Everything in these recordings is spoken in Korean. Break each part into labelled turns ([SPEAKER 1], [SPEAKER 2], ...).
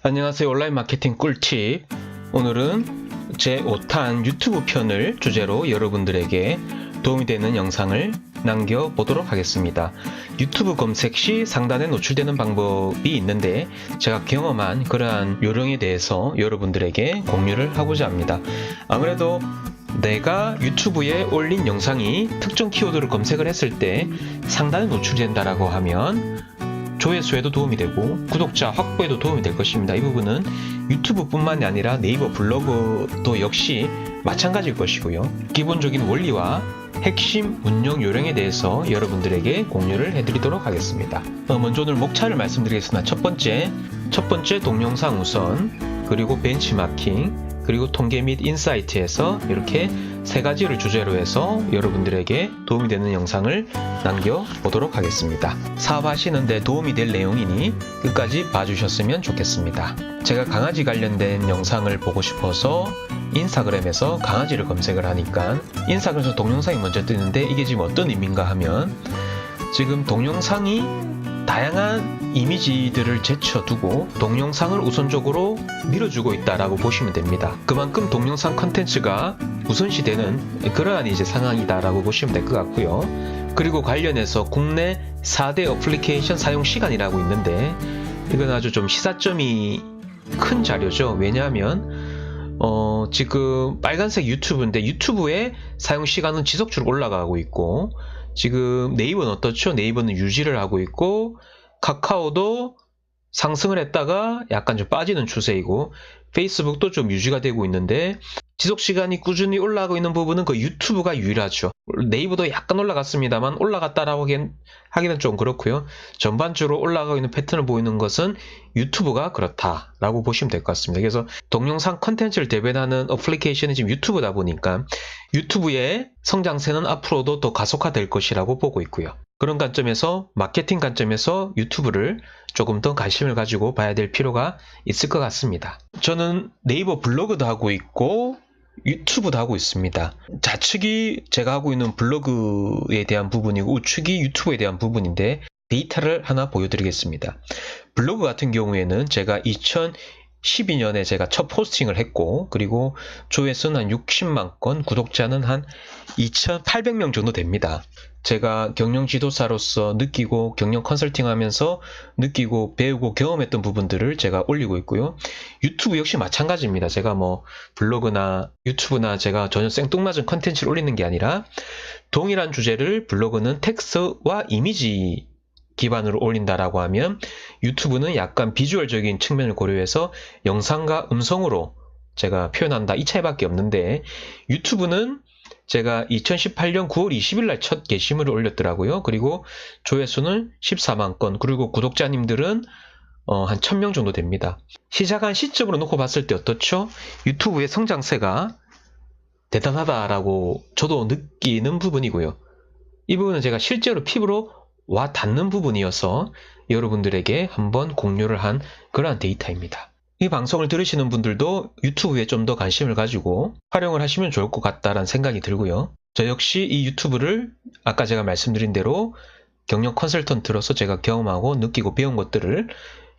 [SPEAKER 1] 안녕하세요. 온라인 마케팅 꿀팁. 오늘은 제 5탄 유튜브 편을 주제로 여러분들에게 도움이 되는 영상을 남겨보도록 하겠습니다. 유튜브 검색 시 상단에 노출되는 방법이 있는데 제가 경험한 그러한 요령에 대해서 여러분들에게 공유를 하고자 합니다. 아무래도 내가 유튜브에 올린 영상이 특정 키워드를 검색을 했을 때 상단에 노출된다라고 하면 조회수에도 도움이 되고 구독자 확보에도 도움이 될 것입니다. 이 부분은 유튜브뿐만이 아니라 네이버 블로그도 역시 마찬가지일 것이고요. 기본적인 원리와 핵심 운영 요령에 대해서 여러분들에게 공유를 해드리도록 하겠습니다. 먼저 오늘 목차를 말씀드리겠습니다. 첫 번째 동영상 우선, 그리고 벤치마킹, 그리고 통계 및 인사이트에서 이렇게 세 가지를 주제로 해서 여러분들에게 도움이 되는 영상을 남겨보도록 하겠습니다. 사업하시는데 도움이 될 내용이니 끝까지 봐주셨으면 좋겠습니다. 제가 강아지 관련된 영상을 보고 싶어서 인스타그램에서 강아지를 검색을 하니까 인스타그램에서 동영상이 먼저 뜨는데 이게 지금 어떤 의미인가 하면 지금 동영상이 다양한 이미지들을 제쳐두고 동영상을 우선적으로 밀어주고 있다라고 보시면 됩니다. 그만큼 동영상 컨텐츠가 우선시되는 그러한 이제 상황이다라고 보시면 될 것 같고요. 그리고 관련해서 국내 4대 어플리케이션 사용 시간이라고 있는데 이건 아주 좀 시사점이 큰 자료죠. 왜냐하면 지금 빨간색 유튜브인데 유튜브의 사용 시간은 지속적으로 올라가고 있고 지금 네이버는 어떻죠? 네이버는 유지를 하고 있고 카카오도 상승을 했다가 약간 좀 빠지는 추세이고 페이스북도 좀 유지가 되고 있는데 지속시간이 꾸준히 올라가고 있는 부분은 그 유튜브가 유일하죠. 네이버도 약간 올라갔습니다만 올라갔다라고 하기는 좀 그렇고요. 전반적으로 올라가고 있는 패턴을 보이는 것은 유튜브가 그렇다라고 보시면 될 것 같습니다. 그래서 동영상 컨텐츠를 대변하는 어플리케이션이 지금 유튜브다 보니까 유튜브의 성장세는 앞으로도 더 가속화될 것이라고 보고 있고요. 그런 관점에서 마케팅 관점에서 유튜브를 조금 더 관심을 가지고 봐야 될 필요가 있을 것 같습니다. 저는 네이버 블로그도 하고 있고 유튜브도 하고 있습니다. 좌측이 제가 하고 있는 블로그에 대한 부분이고 우측이 유튜브에 대한 부분인데 데이터를 하나 보여드리겠습니다. 블로그 같은 경우에는 제가 2012년에 제가 첫 포스팅을 했고 그리고 조회수는 한 60만 건, 구독자는 한 2,800명 정도 됩니다. 제가 경영 지도사로서 느끼고 경영 컨설팅 하면서 느끼고 배우고 경험했던 부분들을 제가 올리고 있고요. 유튜브 역시 마찬가지입니다. 제가 뭐 블로그나 유튜브나 제가 전혀 생뚱맞은 컨텐츠를 올리는 게 아니라 동일한 주제를 블로그는 텍스트와 이미지 기반으로 올린다라고 하면 유튜브는 약간 비주얼적인 측면을 고려해서 영상과 음성으로 제가 표현한다 이 차이밖에 없는데 유튜브는 제가 2018년 9월 20일 날 첫 게시물을 올렸더라고요. 그리고 조회수는 14만 건, 그리고 구독자님들은 한 1000명 정도 됩니다. 시작한 시점으로 놓고 봤을 때 어떻죠? 유튜브의 성장세가 대단하다라고 저도 느끼는 부분이고요. 이 부분은 제가 실제로 피부로 와 닿는 부분이어서 여러분들에게 한번 공유를 한 그러한 데이터입니다. 이 방송을 들으시는 분들도 유튜브에 좀 더 관심을 가지고 활용을 하시면 좋을 것 같다라는 생각이 들고요. 저 역시 이 유튜브를 아까 제가 말씀드린 대로 경영 컨설턴트로서 제가 경험하고 느끼고 배운 것들을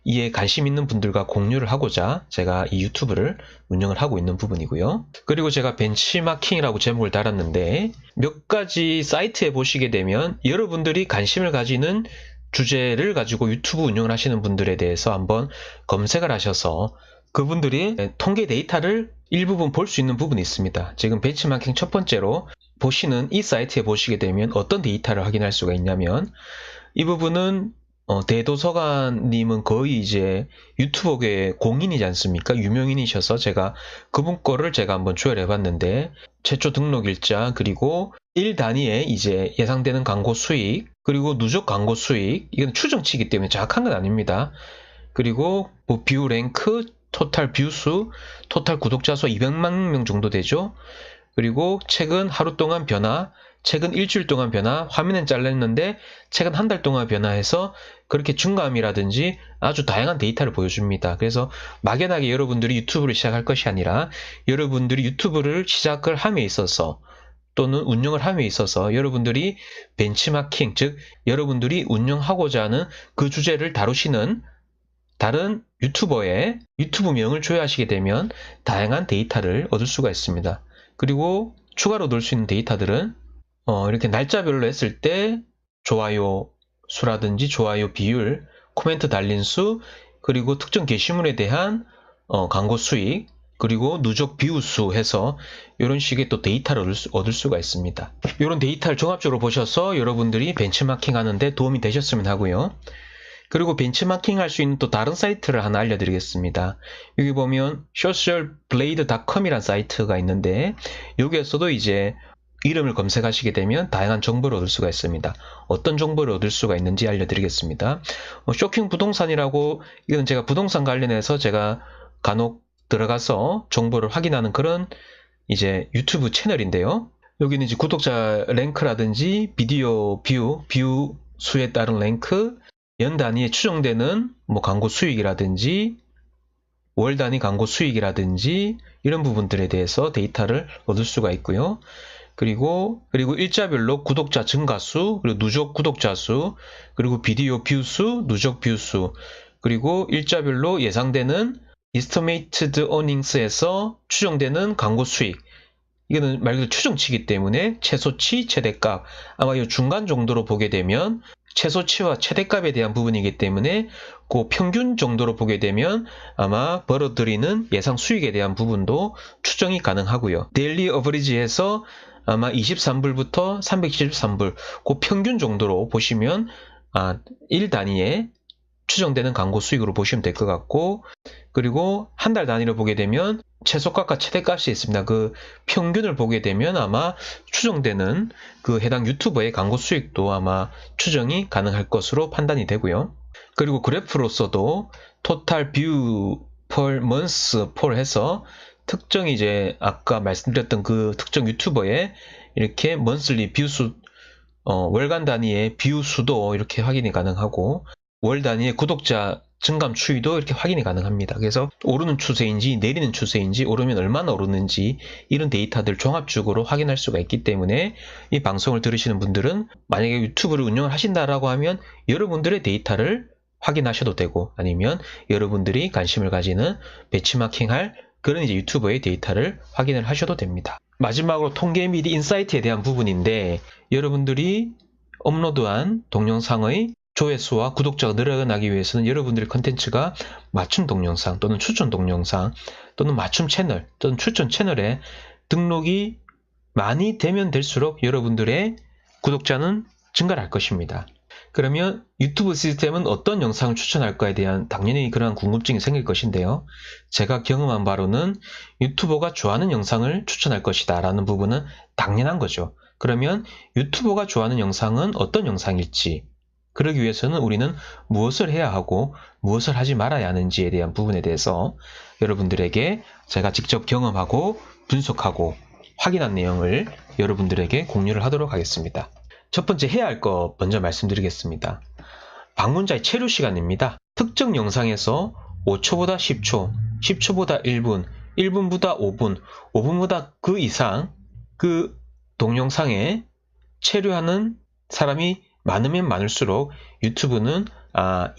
[SPEAKER 1] 이에 관심 있는 분들과 공유를 하고자 제가 이 유튜브를 운영을 하고 있는 부분이고요. 그리고 제가 벤치마킹이라고 제목을 달았는데 몇 가지 사이트에 보시게 되면 여러분들이 관심을 가지는 주제를 가지고 유튜브 운영을 하시는 분들에 대해서 한번 검색을 하셔서 그분들이 통계 데이터를 일부분 볼 수 있는 부분이 있습니다. 지금 벤치마킹 첫 번째로 보시는 이 사이트에 보시게 되면 어떤 데이터를 확인할 수가 있냐면 이 부분은 대도서관님은 거의 이제 유튜버계 공인이지 않습니까? 유명인이셔서 제가 그분 거를 제가 한번 조회를 해봤는데 최초 등록일자 그리고 1단위의 이제 예상되는 광고 수익 그리고 누적 광고 수익 이건 추정치이기 때문에 정확한 건 아닙니다. 그리고 뭐 뷰 랭크, 토탈 뷰수, 토탈 구독자 수 200만 명 정도 되죠. 그리고 최근 하루 동안 변화, 최근 일주일 동안 변화, 화면은 잘랐는데 최근 한 달 동안 변화해서 그렇게 중감이라든지 아주 다양한 데이터를 보여줍니다. 그래서 막연하게 여러분들이 유튜브를 시작할 것이 아니라 여러분들이 유튜브를 시작을 함에 있어서 또는 운영을 함에 있어서 여러분들이 벤치마킹, 즉 여러분들이 운영하고자 하는 그 주제를 다루시는 다른 유튜버의 유튜브명을 조회하시게 되면 다양한 데이터를 얻을 수가 있습니다. 그리고 추가로 얻을 수 있는 데이터들은 이렇게 날짜별로 했을 때 좋아요 수라든지 좋아요 비율, 코멘트 달린 수, 그리고 특정 게시물에 대한 광고 수익, 그리고 누적 뷰 수 해서 이런 식의 또 데이터를 얻을 수가 있습니다. 이런 데이터를 종합적으로 보셔서 여러분들이 벤치마킹 하는데 도움이 되셨으면 하고요. 그리고 벤치마킹 할 수 있는 또 다른 사이트를 하나 알려드리겠습니다. 여기 보면 socialblade.com이라는 사이트가 있는데 여기에서도 이제 이름을 검색하시게 되면 다양한 정보를 얻을 수가 있습니다. 어떤 정보를 얻을 수가 있는지 알려드리겠습니다. 쇼킹 부동산이라고, 이건 제가 부동산 관련해서 제가 간혹 들어가서 정보를 확인하는 그런 이제 유튜브 채널인데요. 여기는 이제 구독자 랭크라든지 비디오 뷰 수에 따른 랭크, 연 단위에 추정되는 뭐 광고 수익이라든지 월 단위 광고 수익이라든지 이런 부분들에 대해서 데이터를 얻을 수가 있고요. 그리고 일자별로 구독자 증가 수, 그리고 누적 구독자 수, 그리고 비디오 뷰 수, 누적 뷰 수, 그리고 일자별로 예상되는 Estimated Earnings에서 추정되는 광고 수익. 이거는 말 그대로 추정치이기 때문에 최소치, 최대값. 아마 이 중간 정도로 보게 되면 최소치와 최대값에 대한 부분이기 때문에 그 평균 정도로 보게 되면 아마 벌어들이는 예상 수익에 대한 부분도 추정이 가능하고요. 데일리 어버리지에서 아마 23불부터 373불, 그 평균 정도로 보시면 1 단위에 추정되는 광고 수익으로 보시면 될 것 같고, 그리고 한 달 단위로 보게 되면 최소값과 최대값이 있습니다. 그 평균을 보게 되면 아마 추정되는 그 해당 유튜버의 광고 수익도 아마 추정이 가능할 것으로 판단이 되고요. 그리고 그래프로서도 토탈 뷰 per month per 해서 특정 이제 아까 말씀드렸던 그 특정 유튜버의 이렇게 monthly 뷰수, 월간 단위의 뷰 수도 이렇게 확인이 가능하고, 월 단위의 구독자 증감 추이도 이렇게 확인이 가능합니다. 그래서 오르는 추세인지 내리는 추세인지, 오르면 얼마나 오르는지 이런 데이터들 종합적으로 확인할 수가 있기 때문에 이 방송을 들으시는 분들은 만약에 유튜브를 운영을 하신다라고 하면 여러분들의 데이터를 확인하셔도 되고, 아니면 여러분들이 관심을 가지는 벤치마킹할 그런 이제 유튜버의 데이터를 확인을 하셔도 됩니다. 마지막으로 통계 및 인사이트에 대한 부분인데, 여러분들이 업로드한 동영상의 조회수와 구독자가 늘어나기 위해서는 여러분들의 컨텐츠가 맞춤 동영상 또는 추천 동영상 또는 맞춤 채널 또는 추천 채널에 등록이 많이 되면 될수록 여러분들의 구독자는 증가를 할 것입니다. 그러면 유튜브 시스템은 어떤 영상을 추천할까에 대한 당연히 그러한 궁금증이 생길 것인데요. 제가 경험한 바로는 유튜버가 좋아하는 영상을 추천할 것이다 라는 부분은 당연한 거죠. 그러면 유튜버가 좋아하는 영상은 어떤 영상일지, 그러기 위해서는 우리는 무엇을 해야 하고 무엇을 하지 말아야 하는지에 대한 부분에 대해서 여러분들에게 제가 직접 경험하고 분석하고 확인한 내용을 여러분들에게 공유를 하도록 하겠습니다. 첫 번째 해야 할 거 먼저 말씀드리겠습니다. 방문자의 체류 시간입니다. 특정 영상에서 5초보다 10초, 10초보다 1분, 1분보다 5분, 5분보다 그 이상 그 동영상에 체류하는 사람이 많으면 많을수록 유튜브는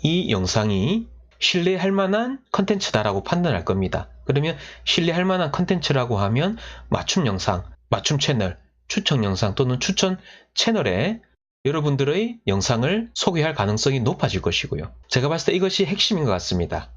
[SPEAKER 1] 이 영상이 신뢰할 만한 컨텐츠다라고 판단할 겁니다. 그러면 신뢰할 만한 컨텐츠라고 하면 맞춤 영상, 맞춤 채널, 추천 영상 또는 추천 채널에 여러분들의 영상을 소개할 가능성이 높아질 것이고요. 제가 봤을 때 이것이 핵심인 것 같습니다.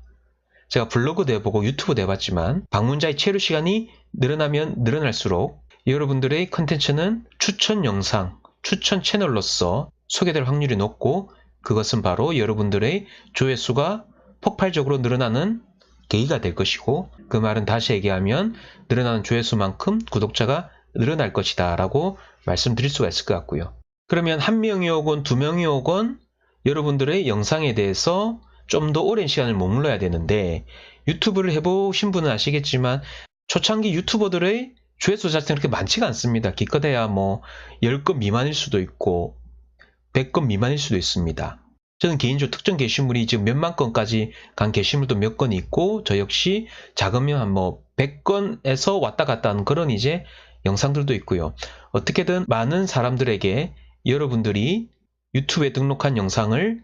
[SPEAKER 1] 제가 블로그도 해보고 유튜브도 해봤지만 방문자의 체류 시간이 늘어나면 늘어날수록 여러분들의 컨텐츠는 추천 영상, 추천 채널로서 소개될 확률이 높고, 그것은 바로 여러분들의 조회수가 폭발적으로 늘어나는 계기가 될 것이고, 그 말은 다시 얘기하면 늘어나는 조회수만큼 구독자가 늘어날 것이다 라고 말씀드릴 수가 있을 것 같고요. 그러면 1명이 오건 2명이 오건 여러분들의 영상에 대해서 좀 더 오랜 시간을 머물러야 되는데, 유튜브를 해보신 분은 아시겠지만 초창기 유튜버들의 조회수 자체는 그렇게 많지가 않습니다. 기껏해야 뭐 10건 미만일 수도 있고 100건 미만일 수도 있습니다. 저는 개인적으로 특정 게시물이 지금 몇만 건까지 간 게시물도 몇 건이 있고, 저 역시 작으면 한 뭐 100건에서 왔다 갔다 하는 그런 이제 영상들도 있고요. 어떻게든 많은 사람들에게 여러분들이 유튜브에 등록한 영상을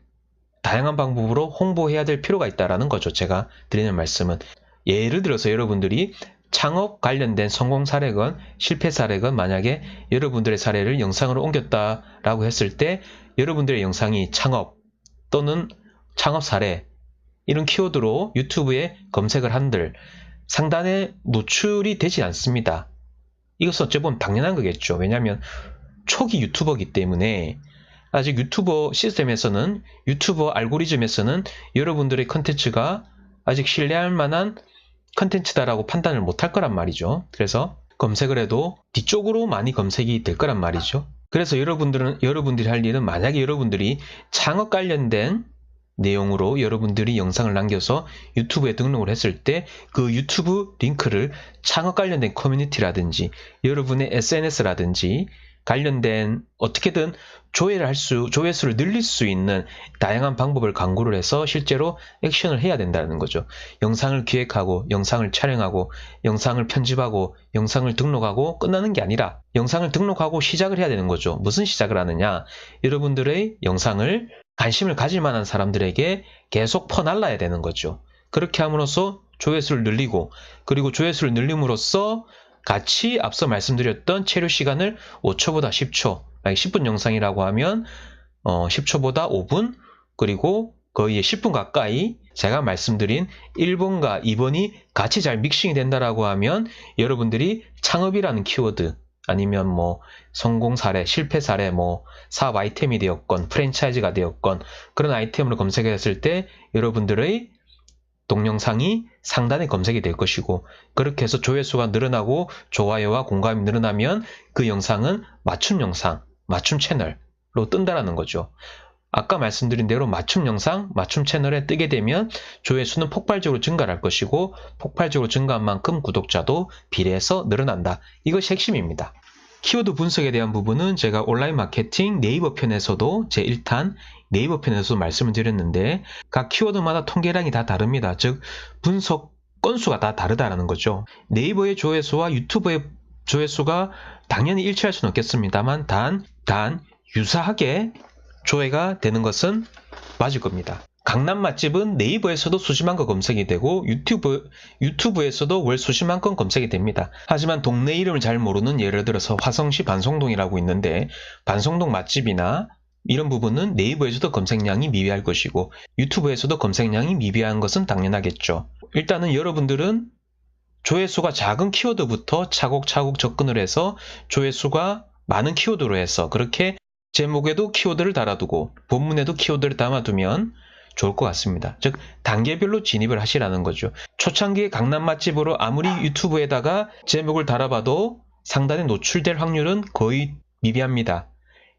[SPEAKER 1] 다양한 방법으로 홍보해야 될 필요가 있다는 거죠. 제가 드리는 말씀은. 예를 들어서 여러분들이 창업 관련된 성공 사례건 실패 사례건 만약에 여러분들의 사례를 영상으로 옮겼다라고 했을 때 여러분들의 영상이 창업 또는 창업 사례 이런 키워드로 유튜브에 검색을 한들 상단에 노출이 되지 않습니다. 이것은 어찌 보면 당연한 거겠죠. 왜냐하면 초기 유튜버이기 때문에 아직 유튜버 시스템에서는 유튜버 알고리즘에서는 여러분들의 컨텐츠가 아직 신뢰할 만한 컨텐츠다라고 판단을 못할 거란 말이죠. 그래서 검색을 해도 뒤쪽으로 많이 검색이 될 거란 말이죠. 그래서 여러분들이 할 일은 만약에 여러분들이 창업 관련된 내용으로 여러분들이 영상을 남겨서 유튜브에 등록을 했을 때 그 유튜브 링크를 창업 관련된 커뮤니티라든지 여러분의 SNS라든지 관련된 어떻게든 조회수를 늘릴 수 있는 다양한 방법을 강구를 해서 실제로 액션을 해야 된다는 거죠. 영상을 기획하고 영상을 촬영하고 영상을 편집하고 영상을 등록하고 끝나는 게 아니라 영상을 등록하고 시작을 해야 되는 거죠. 무슨 시작을 하느냐? 여러분들의 영상을 관심을 가질 만한 사람들에게 계속 퍼날라야 되는 거죠. 그렇게 함으로써 조회수를 늘리고, 그리고 조회수를 늘림으로써 같이 앞서 말씀드렸던 체류 시간을 5초보다 10초, 만약 10분 영상이라고 하면 10초보다 5분, 그리고 거의 10분 가까이 제가 말씀드린 1번과 2번이 같이 잘 믹싱이 된다라고 하면 여러분들이 창업이라는 키워드 아니면 뭐 성공 사례, 실패 사례, 뭐 사업 아이템이 되었건 프랜차이즈가 되었건 그런 아이템으로 검색했을 때 여러분들의 동영상이 상단에 검색이 될 것이고, 그렇게 해서 조회수가 늘어나고 좋아요와 공감이 늘어나면 그 영상은 맞춤 영상, 맞춤 채널로 뜬다라는 거죠. 아까 말씀드린 대로 맞춤 영상, 맞춤 채널에 뜨게 되면 조회수는 폭발적으로 증가할 것이고 폭발적으로 증가한 만큼 구독자도 비례해서 늘어난다. 이것이 핵심입니다. 키워드 분석에 대한 부분은 제가 온라인 마케팅 네이버 편에서도 제1탄 네이버 편에서도 말씀을 드렸는데 각 키워드마다 통계량이 다 다릅니다. 즉 분석 건수가 다 다르다는 거죠. 네이버의 조회수와 유튜브의 조회수가 당연히 일치할 수는 없겠습니다만 단 유사하게 조회가 되는 것은 맞을 겁니다. 강남 맛집은 네이버에서도 수십만 건 검색이 되고 유튜브에서도 월 수십만 건 검색이 됩니다. 하지만 동네 이름을 잘 모르는 예를 들어서 화성시 반송동이라고 있는데 반송동 맛집이나 이런 부분은 네이버에서도 검색량이 미비할 것이고 유튜브에서도 검색량이 미비한 것은 당연하겠죠. 일단은 여러분들은 조회수가 작은 키워드부터 차곡차곡 접근을 해서 조회수가 많은 키워드로 해서 그렇게 제목에도 키워드를 달아두고 본문에도 키워드를 담아두면 좋을 것 같습니다. 즉 단계별로 진입을 하시라는 거죠. 초창기에 강남 맛집으로 아무리 유튜브에다가 제목을 달아봐도 상단에 노출될 확률은 거의 미비합니다.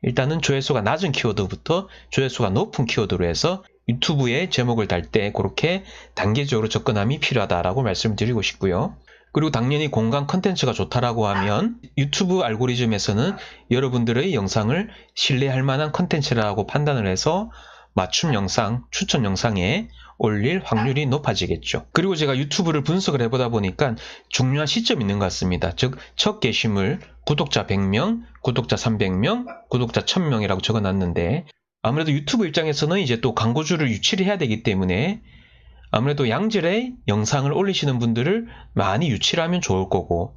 [SPEAKER 1] 일단은 조회수가 낮은 키워드부터 조회수가 높은 키워드로 해서 유튜브에 제목을 달 때 그렇게 단계적으로 접근함이 필요하다라고 말씀을 드리고 싶고요. 그리고 당연히 공간 컨텐츠가 좋다라고 하면 유튜브 알고리즘에서는 여러분들의 영상을 신뢰할 만한 컨텐츠라고 판단을 해서 맞춤 영상, 추천 영상에 올릴 확률이 높아지겠죠. 그리고 제가 유튜브를 분석을 해보다 보니까 중요한 시점이 있는 것 같습니다. 즉, 첫 게시물, 구독자 100명, 구독자 300명, 구독자 1000명이라고 적어놨는데 아무래도 유튜브 입장에서는 이제 또 광고주를 유치를 해야 되기 때문에 아무래도 양질의 영상을 올리시는 분들을 많이 유치를 하면 좋을 거고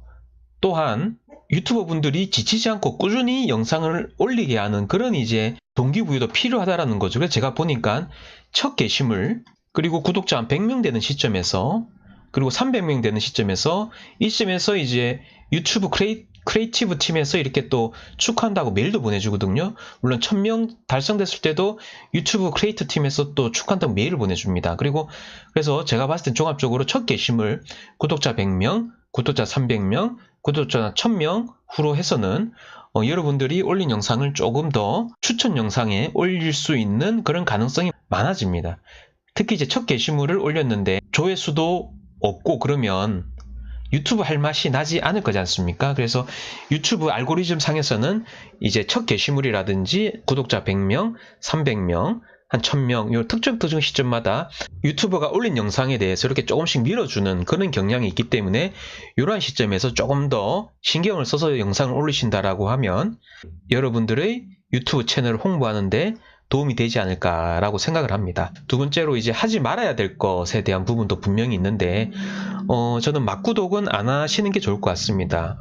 [SPEAKER 1] 또한 유튜버 분들이 지치지 않고 꾸준히 영상을 올리게 하는 그런 이제 동기부여도 필요하다라는 거죠. 그래서 제가 보니까 첫 게시물 그리고 구독자 한 100명 되는 시점에서 그리고 300명 되는 시점에서 이쯤에서 이제 유튜브 크리에이티브 팀에서 이렇게 또 축하한다고 메일도 보내주거든요. 물론 1000명 달성됐을 때도 유튜브 크리에이터 팀에서 또 축하한다고 메일을 보내줍니다. 그래서 제가 봤을 땐 종합적으로 첫 게시물 구독자 100명, 구독자 300명, 구독자 1000명 후로 해서는 여러분들이 올린 영상을 조금 더 추천 영상에 올릴 수 있는 그런 가능성이 많아집니다. 특히 이제 첫 게시물을 올렸는데 조회수도 없고 그러면 유튜브 할 맛이 나지 않을 거지 않습니까? 그래서 유튜브 알고리즘 상에서는 이제 첫 게시물이라든지 구독자 100명, 300명, 한 1000명, 요 특정 시점마다 유튜버가 올린 영상에 대해서 이렇게 조금씩 밀어주는 그런 경향이 있기 때문에 이러한 시점에서 조금 더 신경을 써서 영상을 올리신다라고 하면 여러분들의 유튜브 채널을 홍보하는데 도움이 되지 않을까라고 생각을 합니다. 두 번째로 이제 하지 말아야 될 것에 대한 부분도 분명히 있는데 저는 막구독은 안 하시는 게 좋을 것 같습니다.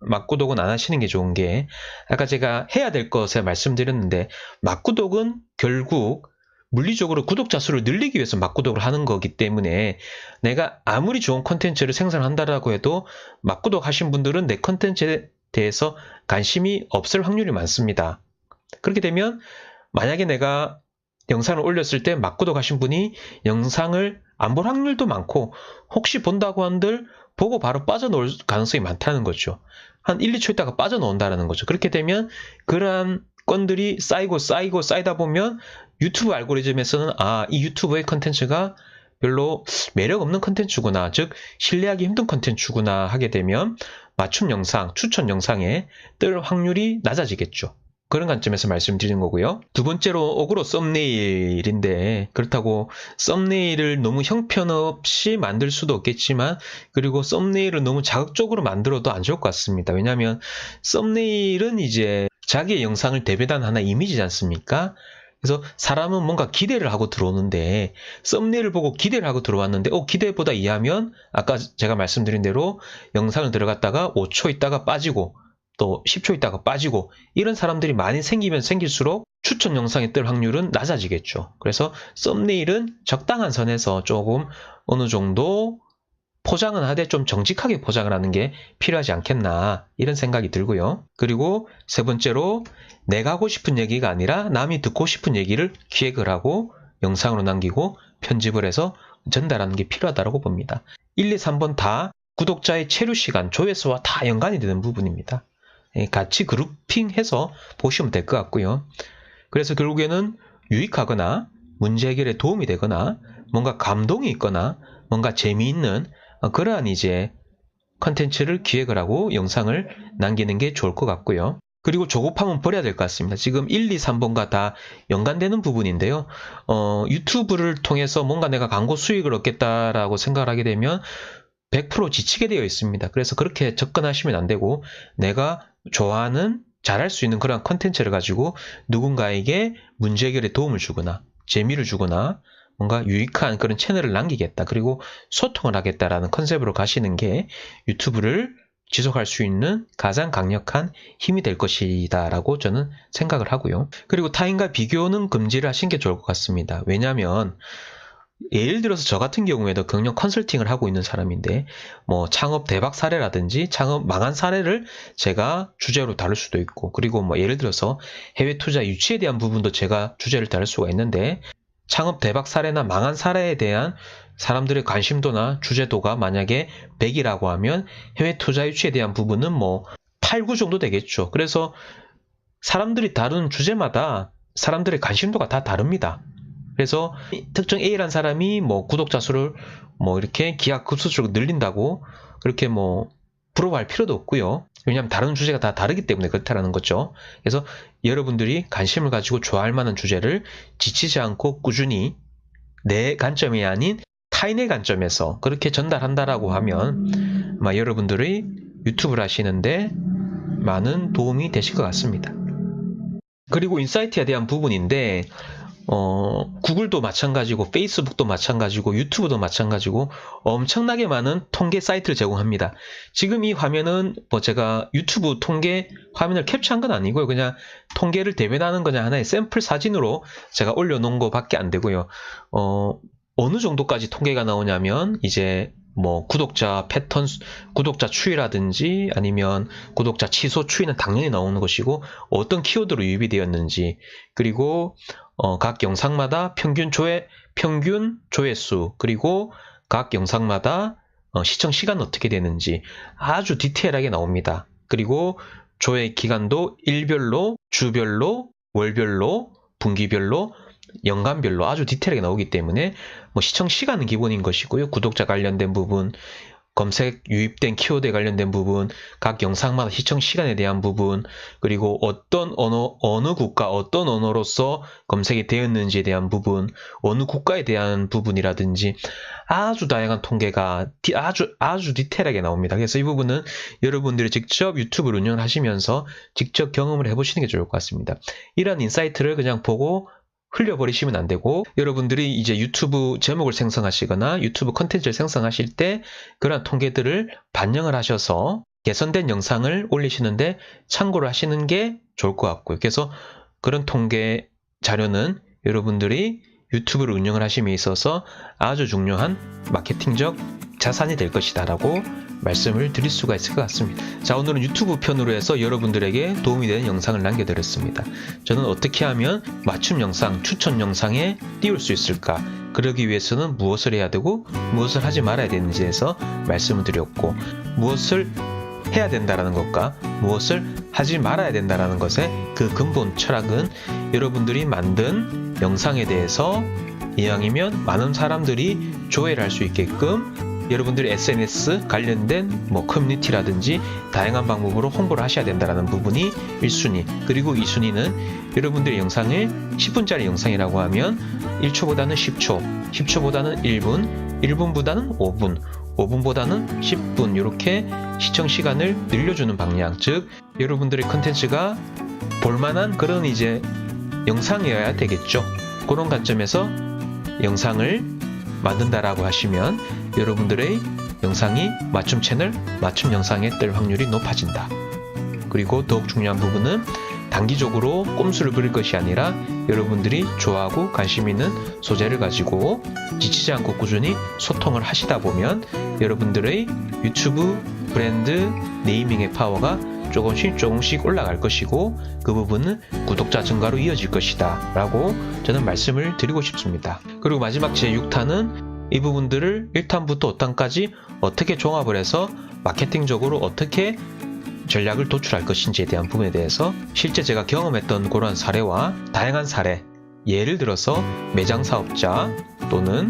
[SPEAKER 1] 막구독은 안 하시는 게 좋은 게 아까 제가 해야 될 것에 말씀드렸는데 막구독은 결국 물리적으로 구독자 수를 늘리기 위해서 막구독을 하는 거기 때문에 내가 아무리 좋은 콘텐츠를 생산한다라고 해도 막구독 하신 분들은 내 콘텐츠에 대해서 관심이 없을 확률이 많습니다. 그렇게 되면 만약에 내가 영상을 올렸을 때 막구독 하신 분이 영상을 안 볼 확률도 많고 혹시 본다고 한들 보고 바로 빠져나올 가능성이 많다는 거죠. 한 1, 2초 있다가 빠져나온다는 거죠. 그렇게 되면 그러한 건들이 쌓이다 보면 유튜브 알고리즘에서는 이 유튜브의 컨텐츠가 별로 매력 없는 컨텐츠구나, 즉 신뢰하기 힘든 컨텐츠구나 하게 되면 맞춤 영상, 추천 영상에 뜰 확률이 낮아지겠죠. 그런 관점에서 말씀드리는 거고요. 두 번째로 어그로 썸네일인데 그렇다고 썸네일을 너무 형편없이 만들 수도 없겠지만 그리고 썸네일을 너무 자극적으로 만들어도 안 좋을 것 같습니다. 왜냐하면 썸네일은 이제 자기의 영상을 대변하는 하나의 이미지지 않습니까? 그래서 사람은 뭔가 기대를 하고 들어오는데 썸네일을 보고 기대를 하고 들어왔는데 기대보다 이하면 아까 제가 말씀드린 대로 영상을 들어갔다가 5초 있다가 빠지고 또 10초 있다가 빠지고 이런 사람들이 많이 생기면 생길수록 추천 영상에 뜰 확률은 낮아지겠죠. 그래서 썸네일은 적당한 선에서 조금 어느 정도 포장은 하되 좀 정직하게 포장을 하는 게 필요하지 않겠나 이런 생각이 들고요. 그리고 세 번째로 내가 하고 싶은 얘기가 아니라 남이 듣고 싶은 얘기를 기획을 하고 영상으로 남기고 편집을 해서 전달하는 게 필요하다고 봅니다. 1, 2, 3번 다 구독자의 체류 시간, 조회수와 다 연관이 되는 부분입니다. 같이 그룹핑해서 보시면 될 것 같고요. 그래서 결국에는 유익하거나 문제 해결에 도움이 되거나 뭔가 감동이 있거나 뭔가 재미있는 그러한 이제 컨텐츠를 기획을 하고 영상을 남기는 게 좋을 것 같고요. 그리고 조급함은 버려야 될 것 같습니다. 지금 1, 2, 3번과 다 연관되는 부분인데요. 유튜브를 통해서 뭔가 내가 광고 수익을 얻겠다라고 생각을 하게 되면 100% 지치게 되어 있습니다. 그래서 그렇게 접근하시면 안 되고 내가 좋아하는 잘할 수 있는 그런 컨텐츠를 가지고 누군가에게 문제 해결에 도움을 주거나 재미를 주거나 뭔가 유익한 그런 채널을 남기겠다. 그리고 소통을 하겠다라는 컨셉으로 가시는 게 유튜브를 지속할 수 있는 가장 강력한 힘이 될 것이다 라고 저는 생각을 하고요. 그리고 타인과 비교는 금지를 하신 게 좋을 것 같습니다. 왜냐하면 예를 들어서 저 같은 경우에도 경영 컨설팅을 하고 있는 사람인데 뭐 창업 대박 사례라든지 창업 망한 사례를 제가 주제로 다룰 수도 있고 그리고 뭐 예를 들어서 해외 투자 유치에 대한 부분도 제가 주제를 다룰 수가 있는데 창업 대박 사례나 망한 사례에 대한 사람들의 관심도나 주제도가 만약에 100이라고 하면 해외 투자 유치에 대한 부분은 뭐 8, 9 정도 되겠죠. 그래서 사람들이 다루는 주제마다 사람들의 관심도가 다 다릅니다. 그래서 특정 A라는 사람이 뭐 구독자 수를 뭐 이렇게 기하급수적으로 늘린다고 그렇게 뭐 부러워할 필요도 없고요. 왜냐하면 다른 주제가 다 다르기 때문에 그렇다라는 거죠. 그래서 여러분들이 관심을 가지고 좋아할 만한 주제를 지치지 않고 꾸준히 내 관점이 아닌 타인의 관점에서 그렇게 전달한다라고 하면 아마 여러분들의 유튜브를 하시는데 많은 도움이 되실 것 같습니다. 그리고 인사이트에 대한 부분인데 구글도 마찬가지고 페이스북도 마찬가지고 유튜브도 마찬가지고 엄청나게 많은 통계 사이트를 제공합니다. 지금 이 화면은 뭐 제가 유튜브 통계 화면을 캡처한 건 아니고요. 그냥 통계를 대변하는 그냥 하나의 샘플 사진으로 제가 올려놓은 거밖에 안 되고요. 어느 정도까지 통계가 나오냐면 이제 뭐 구독자 패턴, 구독자 추이라든지 아니면 구독자 취소 추이는 당연히 나오는 것이고 어떤 키워드로 유입이 되었는지 그리고 각 영상마다 평균 조회수 그리고 각 영상마다 시청 시간은 어떻게 되는지 아주 디테일하게 나옵니다. 그리고 조회 기간도 일별로, 주별로, 월별로, 분기별로, 연간별로 아주 디테일하게 나오기 때문에 뭐 시청 시간은 기본인 것이고요. 구독자 관련된 부분, 검색 유입된 키워드에 관련된 부분, 각 영상마다 시청 시간에 대한 부분, 그리고 어떤 언어, 어느 국가, 어떤 언어로서 검색이 되었는지에 대한 부분, 어느 국가에 대한 부분이라든지 아주 다양한 통계가 아주 디테일하게 나옵니다. 그래서 이 부분은 여러분들이 직접 유튜브를 운영하시면서 직접 경험을 해보시는 게 좋을 것 같습니다. 이런 인사이트를 그냥 보고 흘려버리시면 안 되고, 여러분들이 이제 유튜브 제목을 생성하시거나 유튜브 컨텐츠를 생성하실 때 그런 통계들을 반영을 하셔서 개선된 영상을 올리시는데 참고를 하시는 게 좋을 것 같고요. 그래서 그런 통계 자료는 여러분들이 유튜브를 운영을 하심에 있어서 아주 중요한 마케팅적 자산이 될 것이다 라고 말씀을 드릴 수가 있을 것 같습니다. 자, 오늘은 유튜브 편으로 해서 여러분들에게 도움이 되는 영상을 남겨드렸습니다. 저는 어떻게 하면 맞춤 영상, 추천 영상에 띄울 수 있을까? 그러기 위해서는 무엇을 해야 되고 무엇을 하지 말아야 되는지에 대해서 말씀을 드렸고, 무엇을 해야 된다라는 것과 무엇을 하지 말아야 된다라는 것의 그 근본 철학은 여러분들이 만든 영상에 대해서 이왕이면 많은 사람들이 조회를 할 수 있게끔 여러분들이 SNS 관련된 커뮤니티라든지 다양한 방법으로 홍보를 하셔야 된다는 부분이 1순위. 그리고 2순위는 여러분들의 영상을 10분짜리 영상이라고 하면 1초보다는 10초, 10초보다는 1분, 1분보다는 5분, 5분보다는 10분 이렇게 시청 시간을 늘려주는 방향, 즉 여러분들의 컨텐츠가 볼만한 그런 이제 영상이어야 되겠죠. 그런 관점에서 영상을 만든다라고 하시면 여러분들의 영상이 맞춤 채널, 맞춤 영상에 뜰 확률이 높아진다. 그리고 더욱 중요한 부분은 단기적으로 꼼수를 부릴 것이 아니라 여러분들이 좋아하고 관심 있는 소재를 가지고 지치지 않고 꾸준히 소통을 하시다 보면 여러분들의 유튜브 브랜드 네이밍의 파워가 조금씩 올라갈 것이고, 그 부분은 구독자 증가로 이어질 것이다 라고 저는 말씀을 드리고 싶습니다. 그리고 마지막 제6탄은 이 부분들을 1탄부터 5탄까지 어떻게 종합을 해서 마케팅적으로 어떻게 전략을 도출할 것인지에 대한 부분에 대해서 실제 제가 경험했던 그런 사례와 다양한 사례, 예를 들어서 매장 사업자 또는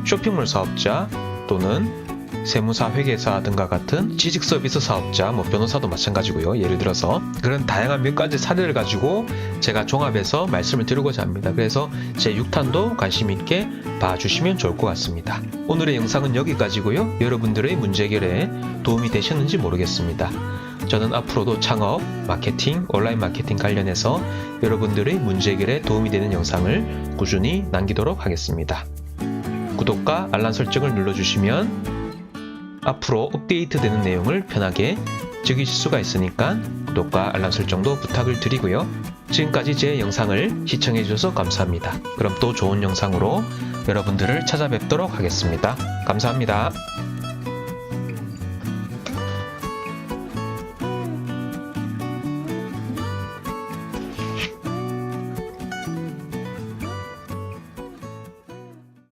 [SPEAKER 1] 쇼핑몰 사업자 또는 세무사, 회계사 등과 같은 지식 서비스 사업자, 변호사도 마찬가지고요. 예를 들어서 그런 다양한 몇 가지 사례를 가지고 제가 종합해서 말씀을 드리고자 합니다. 그래서 제 6탄도 관심 있게 봐주시면 좋을 것 같습니다. 오늘의 영상은 여기까지고요. 여러분들의 문제 해결에 도움이 되셨는지 모르겠습니다. 저는 앞으로도 창업, 마케팅, 온라인 마케팅 관련해서 여러분들의 문제 해결에 도움이 되는 영상을 꾸준히 남기도록 하겠습니다. 구독과 알람 설정을 눌러주시면 앞으로 업데이트되는 내용을 편하게 즐기실 수가 있으니까 구독과 알람 설정도 부탁을 드리고요. 지금까지 제 영상을 시청해 주셔서 감사합니다. 그럼 또 좋은 영상으로 여러분들을 찾아뵙도록 하겠습니다. 감사합니다.